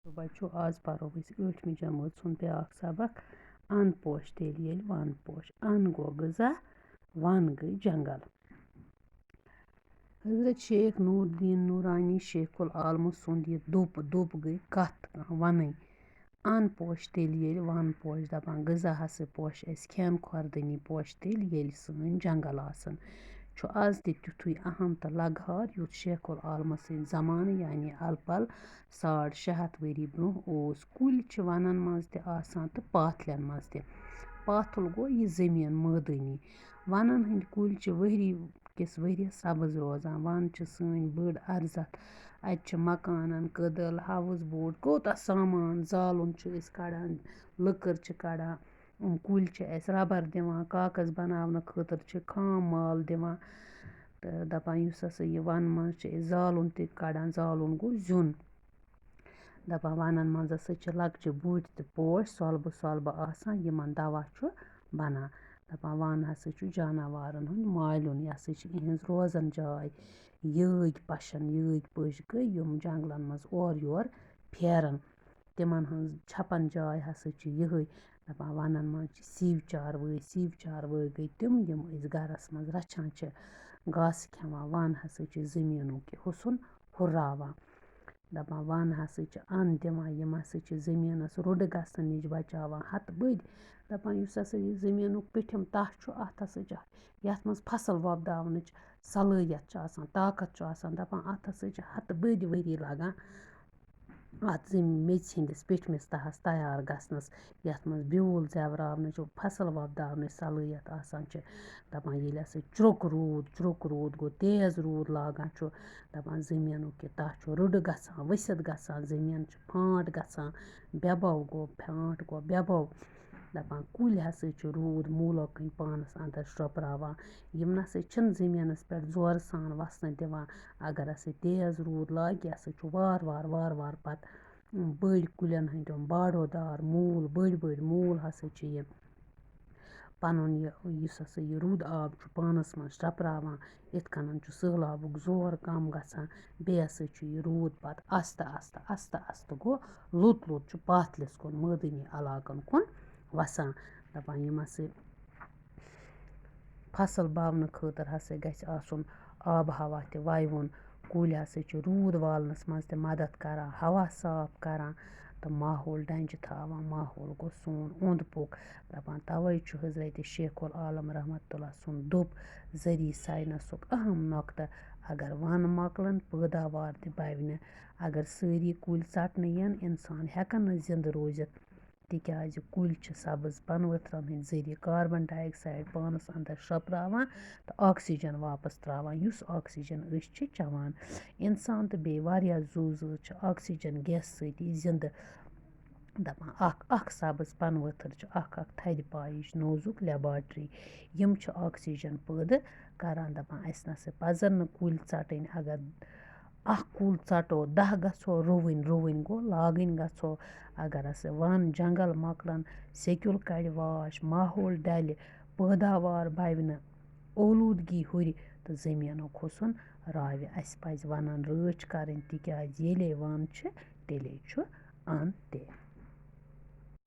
बच्चों आज परो 8वीं जमात सुन ब्याक सबक अन पोश तेल येल वन पोश अन गो गजा वन गई जंगल। हजरत शेख नूरुद्दीन नूरानी शेखुल आलम सुंद ये दोप गई कत वन अन पोश तेल येल वन पोश दपान गजा हस पोश अस खेन खुरदनी पोश तेल येल सन जंगल आसन छु आज तिथुई अहम तो लगहार युत शेखुल आलम सिंद जमान यानी अलपल 650 वरी ब्रोह ओस कुल वनन मज ते आसान तो पाथलन मज ते पाथुल गो यह जमीन मदनी वनन हंद कुल वहरी किस वहरियस सब्ज रोजान वन सन बड़ अर्जत अत मकानन कदल हाउस बोट कोता सामान जालुन कड़ान लकर कड़ान कुल रबर दिवान कागज बनावन खतर खाम माल दिवान तो दपान युस हसा यह वन मज जालुन ते कड़ान जालुन गो जुन दपान वनन मज हसा लकचे बुड़ ते पोश सलब आसान यमन दवा बनान दपान वन हसा जानवरन हुंद मालुन यह हसा इहज रोजन जाय यग पशन यग पश गई यम जंगलन मज और योर फेरन तिमन हंज छपन जाय हसा यह दपान वनन मज सिव चारवई गई तिम यम अस गरस मज रचान घास खेवान वन हसा जमीन हुसन हुर्रावान दपान वन हसा अन दिवान यम हसा जमीनस रुड गसन नश बचावान हथ बड़ दपान युस हसा यह जमीन पिठिम तह अत हसा यथ मज फसल वोपदावन सलाहियत आसान ताकत आसान दपान अत हसा हथ बड़ वरी लगान अत मेज हंदिस पिठमस तहस तैयार गसनस यथ मज ब्यूल जेवरावन फसल वोपदावन सलाहियत आसान दपान ये हसा चुरुक रूद गो तेज रूद लागान दपान जमीन तह रुड गसान वसित गसान जमीन फांट गसान बेबव गो फांट गो बेबव दपान कुल हसा रूद मूलो कन पानस अंदर शोपरावान यम नसा जमीनस पे जोर सान वसन दिवान अगर हसा तेज रूद लागे यह हसा वार वार पत बड़ कुलन हंद बाड़ो दार मूल बड़ मूल हसा यह पनुन युस हसा यह रुद आब पानस मज शोपरावान इत कन सहलाबुक जोर कम गसान बे हसा यह रूद पत आस्ता गो लुत पाथलिस कुन मदनी इलाकन कुन वसान दपान यम हसा फसल बावन खतर हसा गछ आसुन आब हवा ते वयवुन कुल हसा रूद वालनस मज ते मदद करान हवा साफ करान तो माहौल डंज थावान माहौल गो सोन ओंद पोक दपान तवे हजरत शेखुल आलम रहमतुल्लाह सुन दोप जरी साइंसुक अहम नुक्ता अगर वन मकलन पैदावार ते बवि अगर सारी कुल षटन यन इंसान हेकन न जिंद रोजित तिकाज कुल सब्ज पन वथरन हंद जरिए कार्बन डाइऑक्साइड पानस अंदर शोपरावान तो ऑक्सीजन वापस त्रावान युस ऑक्सीजन अस चवान इंसान तो बे वारिया जू ऑक्सीजन गैस सती जिंद दपान अख सब्ज पन वथर अख थद पाइश नोजुक लेबॉर्ट्री यम ऑक्सीजन पैदा करान दपान अस नसा पजन न कुल षटन अगर अख कुल षटो 10 गो रुवन गो लागन गो अगर हसा वन जंगल मकलन सेक्युल कड़ वाश माहौल डल पैदावार बवि ओलूदगी हुर तो जमीन हुसन रावि अस पज वनन रच कर तिकाज येले वन तेले अन ते।